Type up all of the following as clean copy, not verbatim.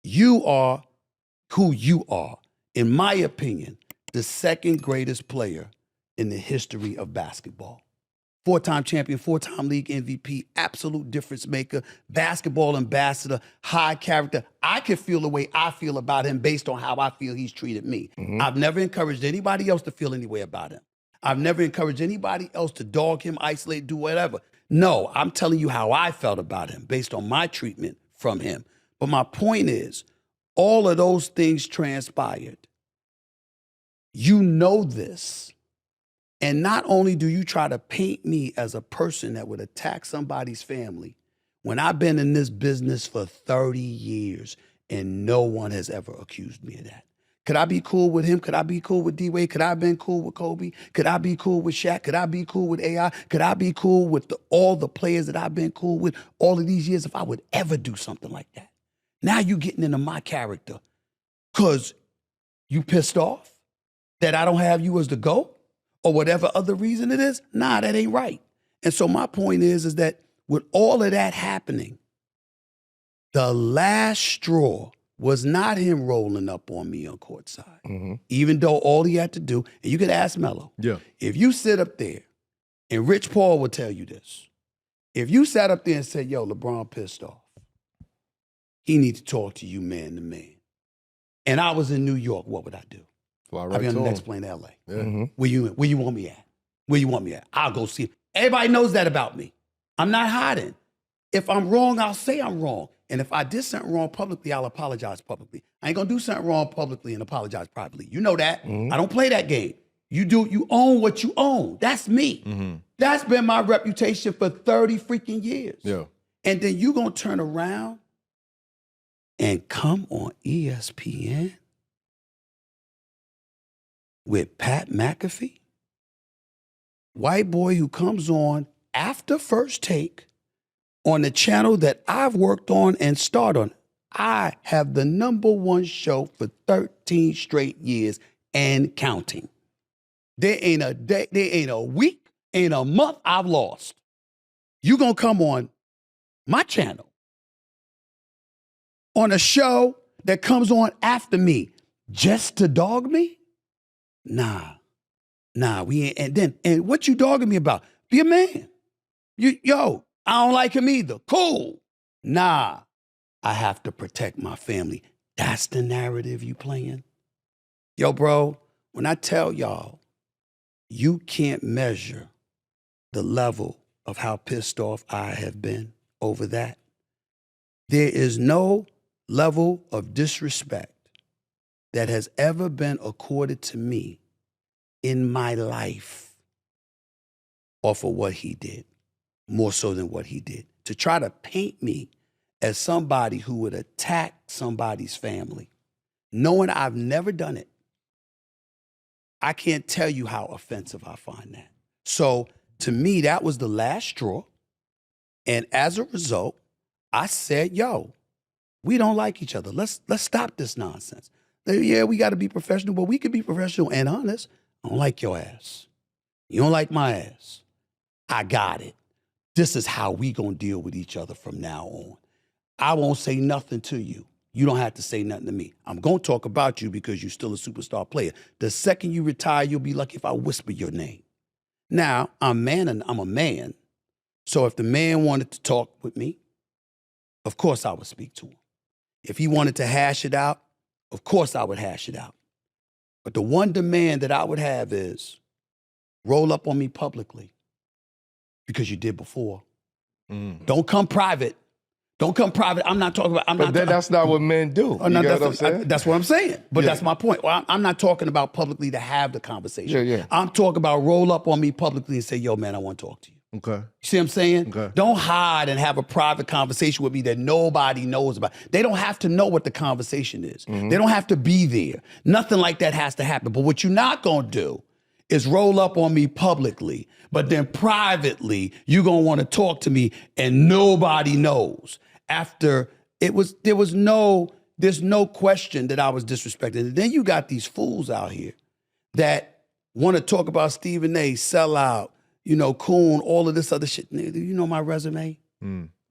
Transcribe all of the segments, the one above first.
You are who you are. In my opinion, the second greatest player in the history of basketball. 4-time champion, 4-time league MVP, absolute difference maker, basketball ambassador, high character. I can feel the way I feel about him based on how I feel he's treated me. I've never encouraged anybody else to feel any way about him. I've never encouraged anybody else to dog him, isolate, do whatever. No, I'm telling you how I felt about him based on my treatment from him. But my point is, all of those things transpired. You know this. And not only do you try to paint me as a person that would attack somebody's family, when I've been in this business for 30 years and no one has ever accused me of that. Could I be cool with him? Could I be cool with D-Wade? Could I have been cool with Kobe? Could I be cool with Shaq? Could I be cool with AI? Could I be cool with all the players that I've been cool with all of these years if I would ever do something like that? Now you getting into my character because you pissed off that I don't have you as the GOAT? Or whatever other reason it is, nah, that ain't right. And so my point is that with all of that happening, the last straw was not him rolling up on me on courtside. Even though all he had to do, and you could ask Melo, if you sit up there, and Rich Paul will tell you this, if you sat up there and said, yo, LeBron pissed off, he needs to talk to you man to man. And I was in New York, what would I do? I'll be on the next plane to LA. Where you want me at? Where you want me at? I'll go see him. Everybody knows that about me. I'm not hiding. If I'm wrong, I'll say I'm wrong. And if I did something wrong publicly, I'll apologize publicly. I ain't gonna do something wrong publicly and apologize privately. You know that. I don't play that game. You own what you own. That's me. That's been my reputation for 30 freaking years. And then you gonna turn around and come on ESPN with Pat McAfee, white boy who comes on after First Take on the channel that I've worked on and starred on. I have the #1 show for 13 straight years and counting. There ain't a day, there ain't a week, ain't a month I've lost. You gonna come on my channel on a show that comes on after me just to dog me? Nah, we ain't. And what you dogging me about? Be a man. Yo, I don't like him either. Cool. Nah, I have to protect my family. That's the narrative you playing? Yo, bro, when I tell y'all, you can't measure the level of how pissed off I have been over that. There is no level of disrespect that has ever been accorded to me in my life off of what he did, more so than what he did. To try to paint me as somebody who would attack somebody's family, knowing I've never done it, I can't tell you how offensive I find that. So to me, that was the last straw. And as a result, I said, yo, we don't like each other. Let's stop this nonsense. Yeah, we got to be professional, but we can be professional and honest. I don't like your ass. You don't like my ass. I got it. This is how we gonna deal with each other from now on. I won't say nothing to you. You don't have to say nothing to me. I'm gonna talk about you because you're still a superstar player. The second you retire, you'll be lucky if I whisper your name. Now, I'm a man. So if the man wanted to talk with me, of course I would speak to him. If he wanted to hash it out, of course I would hash it out. But the one demand that I would have is roll up on me publicly because you did before. Don't come private. Don't come private. I'm not talking about. But that's not what men do. No, what I'm saying? That's what I'm saying. But that's my point. Well, I'm not talking about publicly to have the conversation. I'm talking about roll up on me publicly and say, yo, man, I want to talk to you. Okay. You see what I'm saying? Okay. Don't hide and have a private conversation with me that nobody knows about. They don't have to know what the conversation is. They don't have to be there. Nothing like that has to happen. But what you're not going to do is roll up on me publicly, but then privately, you're going to want to talk to me and nobody knows. After there's no question that I was disrespected. And then you got these fools out here that want to talk about Stephen A, sellout, Coon, all of this other shit. You know my resume?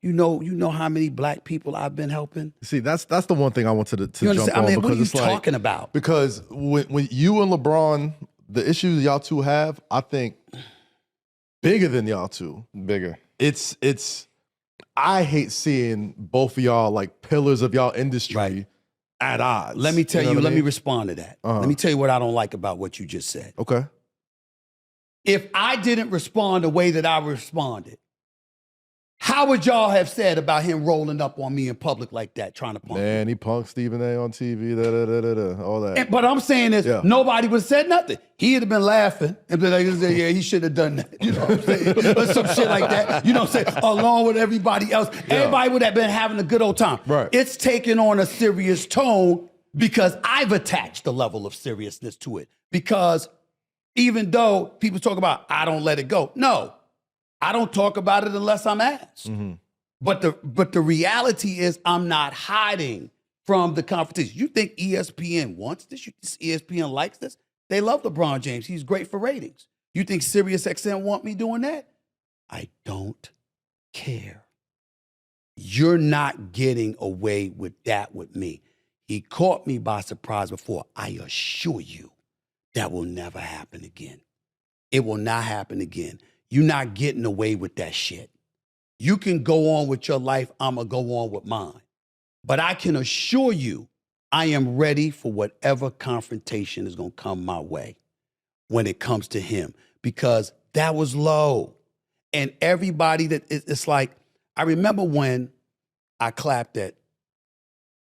You know how many black people I've been helping? See, that's the one thing I wanted to You jump understand? on, I mean, because what are you it's like, talking about? Because when you and LeBron, the issues y'all two have, I think bigger than y'all two. Bigger. It's I hate seeing both of y'all like pillars of y'all industry at odds. Let me tell you, know what I let me mean? respond to that. Uh-huh. Let me tell you what I don't like about what you just said. Okay. If I didn't respond the way that I responded, how would y'all have said about him rolling up on me in public like that, trying to punk me? Man, he punked Stephen A on TV, all that. But I'm saying is, Yeah. nobody would have said nothing. He'd have been laughing and been like, yeah, he should have done that. You know what I'm saying? Or some shit like that. You know what I'm saying? Along with everybody else. Everybody would have been having a good old time. Right. It's taken on a serious tone because I've attached a level of seriousness to it. Because even though people talk about, I don't let it go. No, I don't talk about it unless I'm asked. Mm-hmm. But the reality is I'm not hiding from the confrontation. You think ESPN wants this? You think ESPN likes this? They love LeBron James. He's great for ratings. You think SiriusXM want me doing that? I don't care. You're not getting away with that with me. He caught me by surprise before. I assure you that will never happen again. It will not happen again. You're not getting away with that shit. You can go on with your life. I'm going to go on with mine. But I can assure you, I am ready for whatever confrontation is going to come my way when it comes to him, because that was low. And everybody it's like, I remember when I clapped at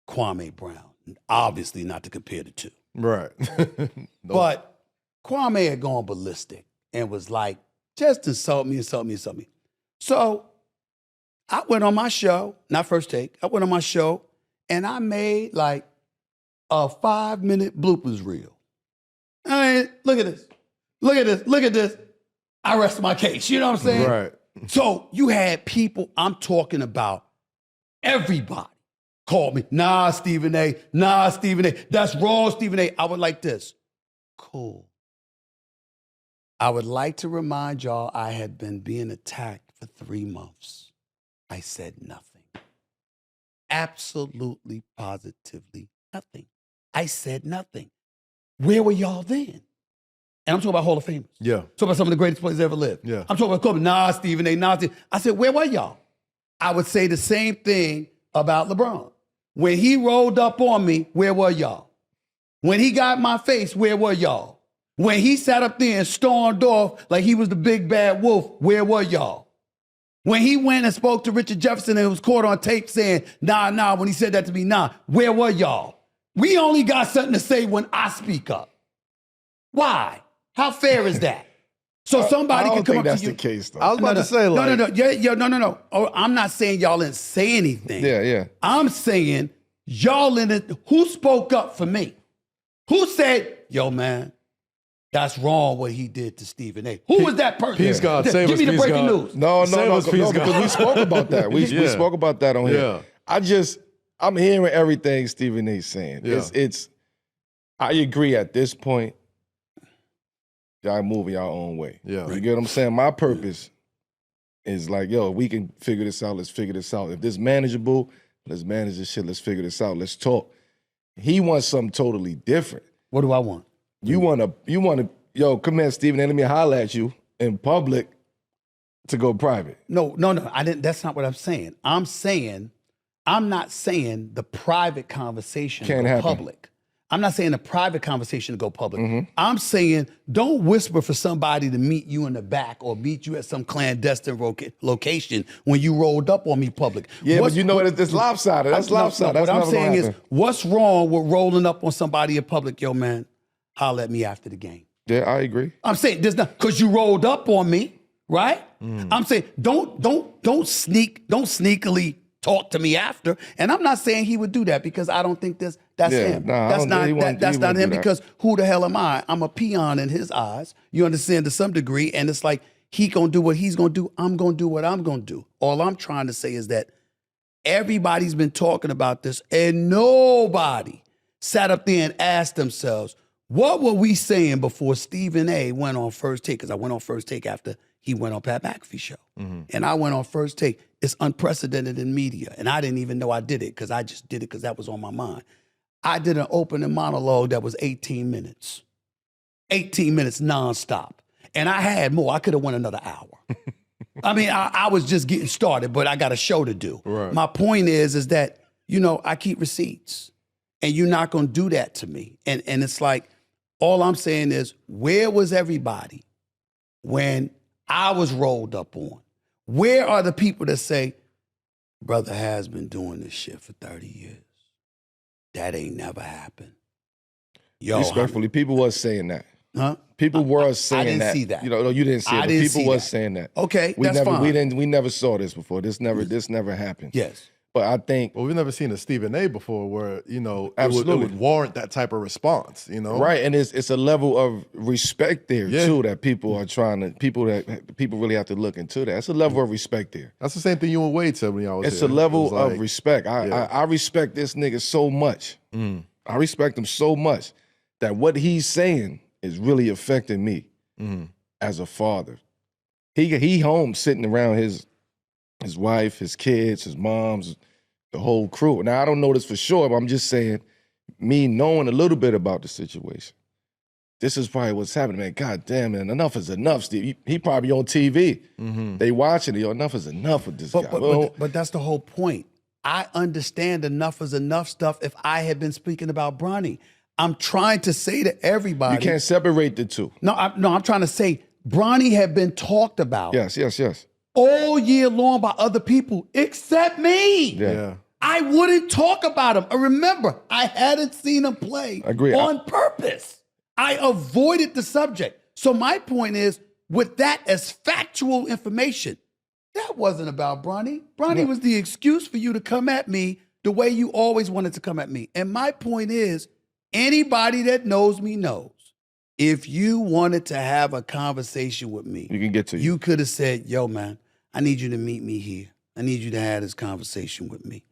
Kwame Brown, obviously not to compare the two. Right. Nope. But Kwame had gone ballistic and was like, just insult me. So I went on my show, not First Take, I went on my show and I made like a 5-minute bloopers reel. I mean, look at this. I rest my case, you know what I'm saying? Right. So you had people, I'm talking about everybody, called me, nah, Stephen A, that's wrong, Stephen A. I would like this. Cool. I would like to remind y'all I had been being attacked for 3 months. I said nothing. Absolutely, positively nothing. I said nothing. Where were y'all then? And I'm talking about Hall of Famers. Yeah. I'm talking about some of the greatest players ever lived. Yeah. I'm talking about nah, Stephen A, nah, Stephen. I said, where were y'all? I would say the same thing about LeBron. When he rolled up on me, where were y'all? When he got in my face, where were y'all? When he sat up there and stormed off like he was the big bad wolf, where were y'all? When he went and spoke to Richard Jefferson and was caught on tape saying, nah, when he said that to me, nah, where were y'all? We only got something to say when I speak up. Why? How fair is that? So somebody can come up to you. I don't think that's the case, though. I was about to say, like... No. Oh, I'm not saying y'all didn't say anything. Yeah. I'm saying y'all in it. Who spoke up for me? Who said, yo, man, that's wrong what he did to Stephen A? Who was that person? Peace God, save Give us, me the peace breaking God. news. No, Peace because we spoke about that. We spoke about that on here. I'm hearing everything Stephen A's saying. Yeah. I agree at this point, y'all moving y'all own way. Yeah. You get what I'm saying? My purpose is like, yo, we can figure this out. Let's figure this out. If this manageable, let's manage this shit. Let's figure this out. Let's talk. He wants something totally different. What do I want? You want to, yo, come here, Stephen A, let me holler at you in public to go private. No, I didn't. That's not what I'm saying. I'm not saying the private conversation Can't go happen. public. I'm not saying the private conversation to go public. Mm-hmm. I'm saying don't whisper for somebody to meet you in the back or meet you at some clandestine location when you rolled up on me public. Yeah, but you know it's lopsided. That's lopsided. What That's I'm never saying gonna is, happen. what's wrong with rolling up on somebody in public? Yo, man, holler at me after the game. Yeah, I agree. I'm saying there's not, because you rolled up on me, right? I'm saying don't sneakily talk to me after. And I'm not saying he would do that because I don't think that's him. Nah, That's not him do that. because who the hell am I? I'm a peon in his eyes. You understand, to some degree. And it's like he gonna do what he's gonna do. I'm gonna do what I'm gonna do. All I'm trying to say is that everybody's been talking about this and nobody sat up there and asked themselves, what were we saying before Stephen A went on First Take? Because I went on First Take after he went on Pat McAfee show. And I went on First Take. it's unprecedented in media. And I didn't even know I did it because I just did it because that was on my mind. I did an opening monologue that was 18 minutes. 18 minutes nonstop. And I had more. I could have went another hour. I mean, I was just getting started, but I got a show to do. Right. My point is that, I keep receipts. And you're not going to do that to me. And it's like, all I'm saying is, where was everybody when I was rolled up on? Where are the people that say, brother has been doing this shit for 30 years? That ain't never happened. Yo, Respectfully, people was saying that. huh? People were saying didn't that. see that. No, you didn't see it. I But didn't people see was that. saying that. Okay, We that's never, fine. we never saw this before. This never happened. Yes. But I think Well, we've never seen a Stephen A. before where, it Absolutely. would warrant that type of response, right, and it's a level of respect there too that people are trying to people really have to look into that. It's a level of respect there. That's the same thing you and Wade said when y'all was It's here. a level It was of respect. I respect this nigga so much. I respect him so much that what he's saying is really affecting me as a father. He home sitting around his wife, his kids, his moms, the whole crew. Now I don't know this for sure, but I'm just saying, me knowing a little bit about the situation. This is probably what's happening, man. God damn, man, enough is enough, Steve. He probably on TV. They watching it. Yo, enough is enough with this guy. But that's the whole point. I understand enough is enough stuff if I had been speaking about Bronny. I'm trying to say to everybody. You can't separate the two. No, I'm trying to say Bronny had been talked about Yes. all year long by other people except me. Yeah. I wouldn't talk about him. Remember, I hadn't seen him play Agree. on purpose. I avoided the subject. So my point is, with that as factual information, that wasn't about Bronny. Bronny was the excuse for you to come at me the way you always wanted to come at me. And my point is, anybody that knows me knows, if you wanted to have a conversation with me, You can get to you. you could have said, yo, man, I need you to meet me here. I need you to have this conversation with me.